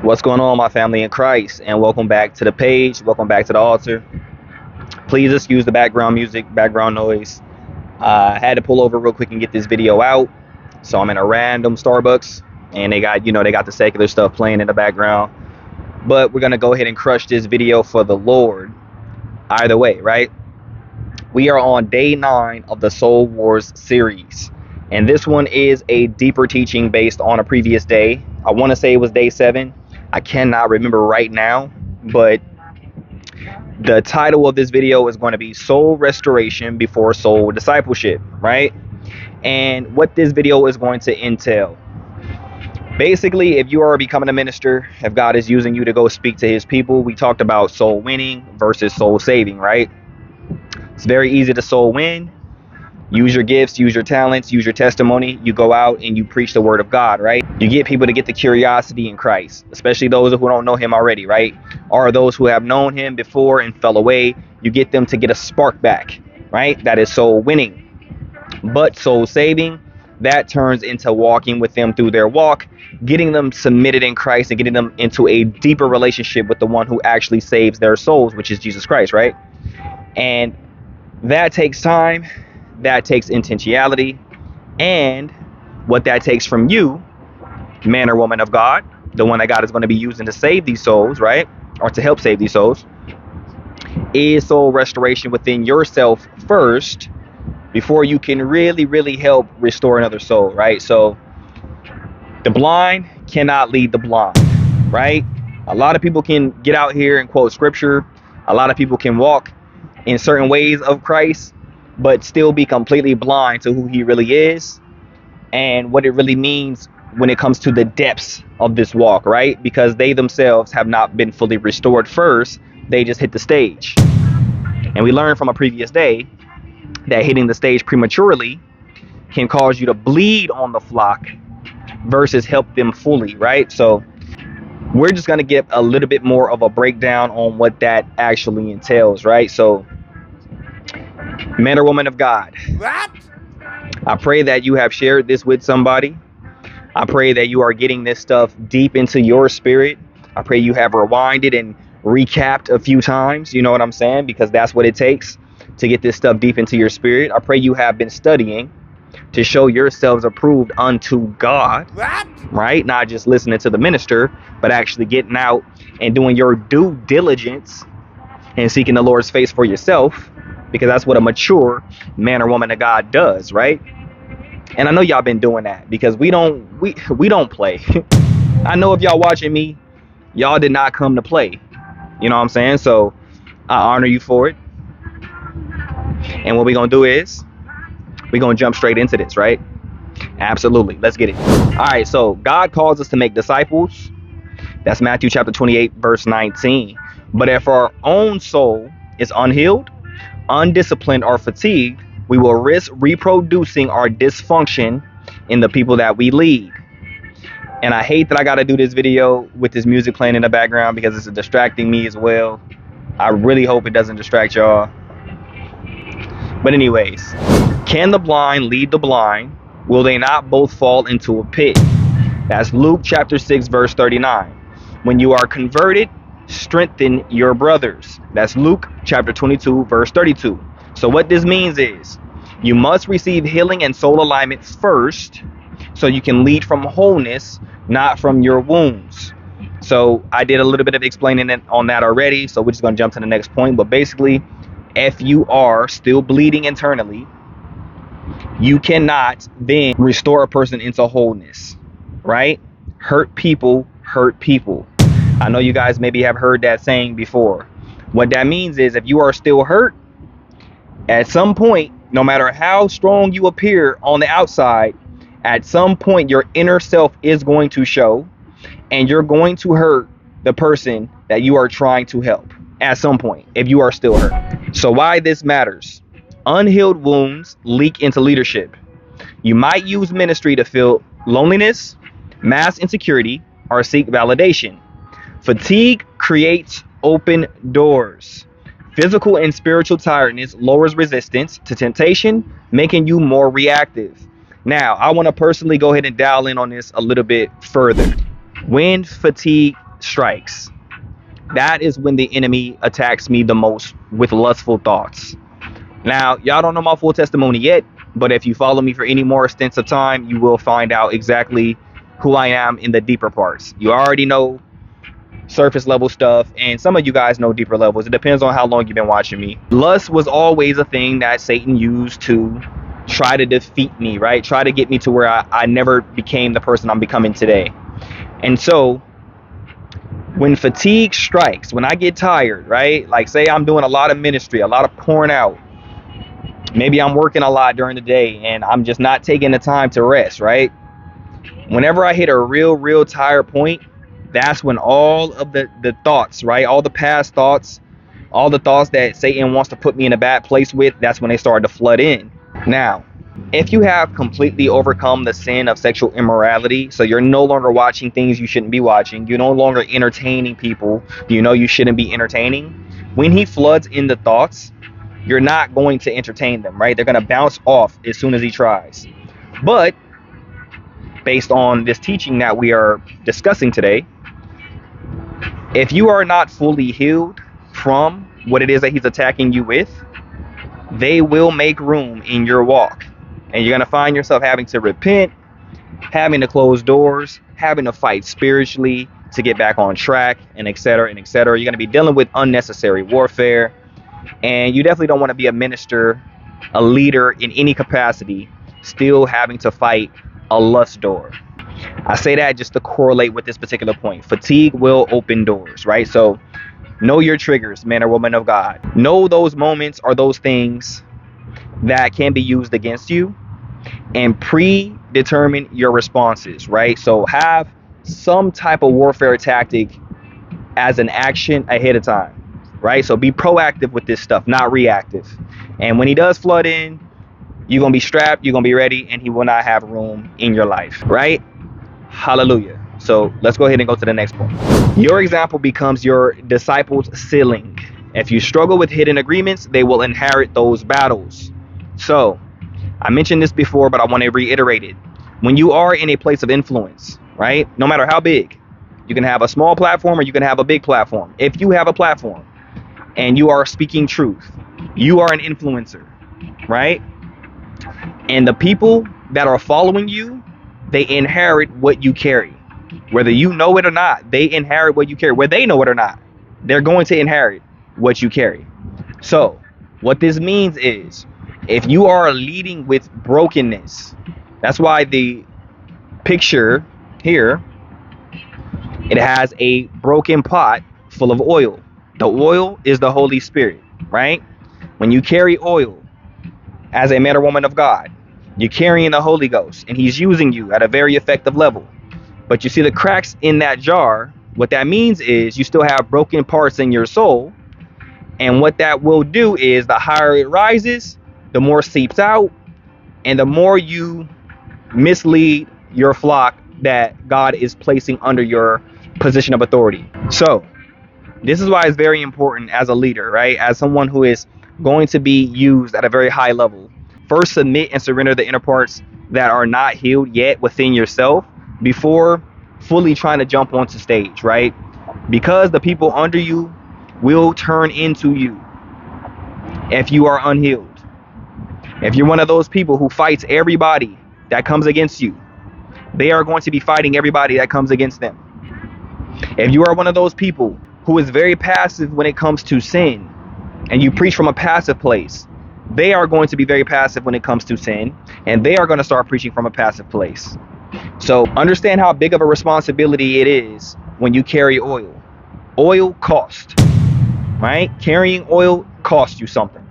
What's going on, my family in Christ, and welcome back to the page. Welcome back to the altar. Please excuse the background music, background noise. I had to pull over real quick and get this video out. So I'm in a random Starbucks, and they got the secular stuff playing in the background. But we're gonna go ahead and crush this video for the Lord. Either way, right? We are on day 9 of the Soul Wars series, and this one is a deeper teaching based on a previous day. I want to say it was day 7. I cannot remember right now, but the title of this video is going to be Soul Restoration Before Soul Discipleship, right? And what this video is going to entail. Basically, if you are becoming a minister, if God is using you to go speak to his people, we talked about soul winning versus soul saving, right? It's very easy to soul win. Use your gifts, use your talents, use your testimony. You go out and you preach the word of God, right? You get people to get the curiosity in Christ, especially those who don't know him already, right? Or those who have known him before and fell away. You get them to get a spark back, right? That is soul winning. But soul saving, that turns into walking with them through their walk, getting them submitted in Christ and getting them into a deeper relationship with the one who actually saves their souls, which is Jesus Christ, right? And that takes time. That takes intentionality, and what that takes from you, man or woman of God, the one that God is going to be using to save these souls, right? Or to help save these souls, is soul restoration within yourself first before you can really help restore another soul, right? So the blind cannot lead the blind, right? A lot of people can get out here and quote scripture. A lot of people can walk in certain ways of Christ, but still be completely blind to who he really is and what it really means when it comes to the depths of this walk, right? Because they themselves have not been fully restored first. They just hit the stage. And we learned from a previous day that hitting the stage prematurely can cause you to bleed on the flock versus help them fully, right? So we're just going to get a little bit more of a breakdown on what that actually entails, right? So man or woman of God, I pray that you have shared this with somebody. I pray that you are getting this stuff deep into your spirit. I pray you have rewinded and recapped a few times, you know what I'm saying? Because that's what it takes to get this stuff deep into your spirit. I pray you have been studying to show yourselves approved unto God, right? Not just listening to the minister, but actually getting out and doing your due diligence and seeking the Lord's face for yourself. Because that's what a mature man or woman of God does, right? And I know y'all been doing that because we don't play. I know if y'all watching me, y'all did not come to play. You know what I'm saying? So I honor you for it. And what we're going to do is we're going to jump straight into this, right? Absolutely. Let's get it. All right. So God calls us to make disciples. That's Matthew chapter 28, verse 19. But if our own soul is unhealed, undisciplined, or fatigued, we will risk reproducing our dysfunction in the people that we lead. And I hate that I got to do this video with this music playing in the background because it's distracting me as well. I really hope it doesn't distract y'all. But anyways, can the blind lead the blind? Will they not both fall into a pit? That's Luke chapter 6, verse 39. When you are converted, strengthen your brothers. That's Luke chapter 22, verse 32. So what this means is you must receive healing and soul alignment first so you can lead from wholeness, not from your wounds. So I did a little bit of explaining it on that already, so we're just going to jump to the next point. But basically, if you are still bleeding internally, you cannot then restore a person into wholeness, right? Hurt people hurt people. I know you guys maybe have heard that saying before. What that means is if you are still hurt, at some point, no matter how strong you appear on the outside, at some point your inner self is going to show and you're going to hurt the person that you are trying to help at some point if you are still hurt. So why this matters. Unhealed wounds leak into leadership. You might use ministry to fill loneliness, mass insecurity, or seek validation. Fatigue creates open doors. Physical and spiritual tiredness lowers resistance to temptation, making you more reactive. Now, I want to personally go ahead and dial in on this a little bit further. When fatigue strikes, that is when the enemy attacks me the most with lustful thoughts. Now, y'all don't know my full testimony yet, but if you follow me for any more extensive time, you will find out exactly who I am in the deeper parts. You already know surface level stuff, and some of you guys know deeper levels. It depends on how long you've been watching me. Lust was always a thing that Satan used to try to defeat me, right? Try to get me to where I never became the person I'm becoming today. And so when fatigue strikes, when I get tired, right? Like say I'm doing a lot of ministry, a lot of pouring out. Maybe I'm working a lot during the day and I'm just not taking the time to rest, right? Whenever I hit a real tired point, that's when all of the thoughts, right? All the past thoughts, all the thoughts that Satan wants to put me in a bad place with, that's when they start to flood in. Now, if you have completely overcome the sin of sexual immorality, so you're no longer watching things you shouldn't be watching, you're no longer entertaining people you know you shouldn't be entertaining, when he floods in the thoughts, you're not going to entertain them, right? They're going to bounce off as soon as he tries. But based on this teaching that we are discussing today, if you are not fully healed from what it is that he's attacking you with, they will make room in your walk. And you're going to find yourself having to repent, having to close doors, having to fight spiritually to get back on track, and etc. and etc. You're going to be dealing with unnecessary warfare. And you definitely don't want to be a minister, a leader in any capacity, still having to fight a lust door. I say that just to correlate with this particular point. Fatigue will open doors, right? So know your triggers, man or woman of God. Know those moments or those things that can be used against you, and predetermine your responses, right? So have some type of warfare tactic as an action ahead of time, right? So be proactive with this stuff, not reactive. And when he does flood in, you're going to be strapped, you're going to be ready, and he will not have room in your life, right? Hallelujah. So let's go ahead and go to the next point. Your example becomes your disciples' ceiling. If you struggle with hidden agreements, they will inherit those battles. So I mentioned this before, but I want to reiterate it. When you are in a place of influence, right? No matter how big, you can have a small platform or you can have a big platform. If you have a platform and you are speaking truth, you are an influencer, right? And the people that are following you, they inherit what you carry. Whether you know it or not, they inherit what you carry. Whether they know it or not, they're going to inherit what you carry. So what this means is, if you are leading with brokenness, that's why the picture here, it has a broken pot full of oil. The oil is the Holy Spirit, right? When you carry oil as a man or woman of God, you're carrying the Holy Ghost, and he's using you at a very effective level. But you see the cracks in that jar. What that means is you still have broken parts in your soul. And what that will do is, the higher it rises, the more seeps out, and the more you mislead your flock that God is placing under your position of authority. So this is why it's very important as a leader, right? As someone who is going to be used at a very high level. First, submit and surrender the inner parts that are not healed yet within yourself before fully trying to jump onto stage, right? Because the people under you will turn into you if you are unhealed. If you're one of those people who fights everybody that comes against you, they are going to be fighting everybody that comes against them. If you are one of those people who is very passive when it comes to sin, and you preach from a passive place, they are going to be very passive when it comes to sin, and they are going to start preaching from a passive place. So understand how big of a responsibility it is when you carry oil. Oil costs, right? Carrying oil costs you something.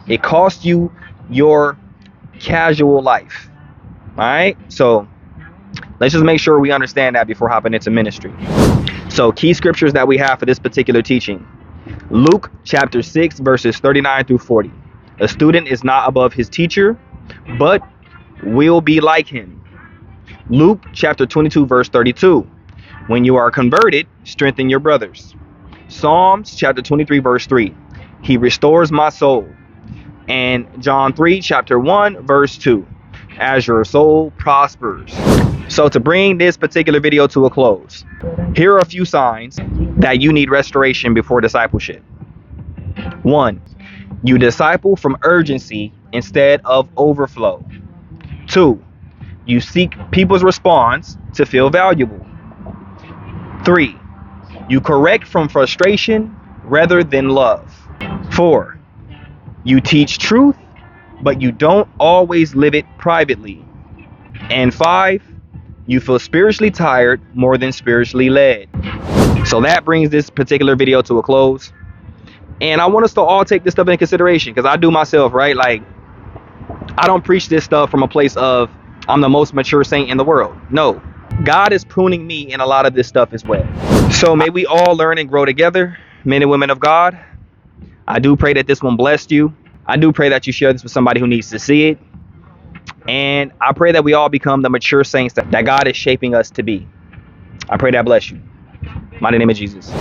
It costs you your casual life, all right? So let's just make sure we understand that before hopping into ministry. So key scriptures that we have for this particular teaching. Luke chapter 6 verses 39 through 40. A student is not above his teacher, but will be like him. Luke chapter 22 verse 32. When you are converted, strengthen your brothers. Psalms chapter 23 verse 3. He restores my soul. And John 3 chapter 1 verse 2. As your soul prospers. So to bring this particular video to a close, here are a few signs that you need restoration before discipleship. 1. You disciple from urgency instead of overflow. 2. You seek people's response to feel valuable. 3. You correct from frustration rather than love. 4. You teach truth, but you don't always live it privately. And 5. You feel spiritually tired more than spiritually led. So that brings this particular video to a close. And I want us to all take this stuff into consideration, because I do myself, right? Like, I don't preach this stuff from a place of I'm the most mature saint in the world. No, God is pruning me in a lot of this stuff as well. So may we all learn and grow together, men and women of God. I do pray that this one blessed you. I do pray that you share this with somebody who needs to see it. And I pray that we all become the mature saints that God is shaping us to be. I pray that bless you. Mighty name of Jesus.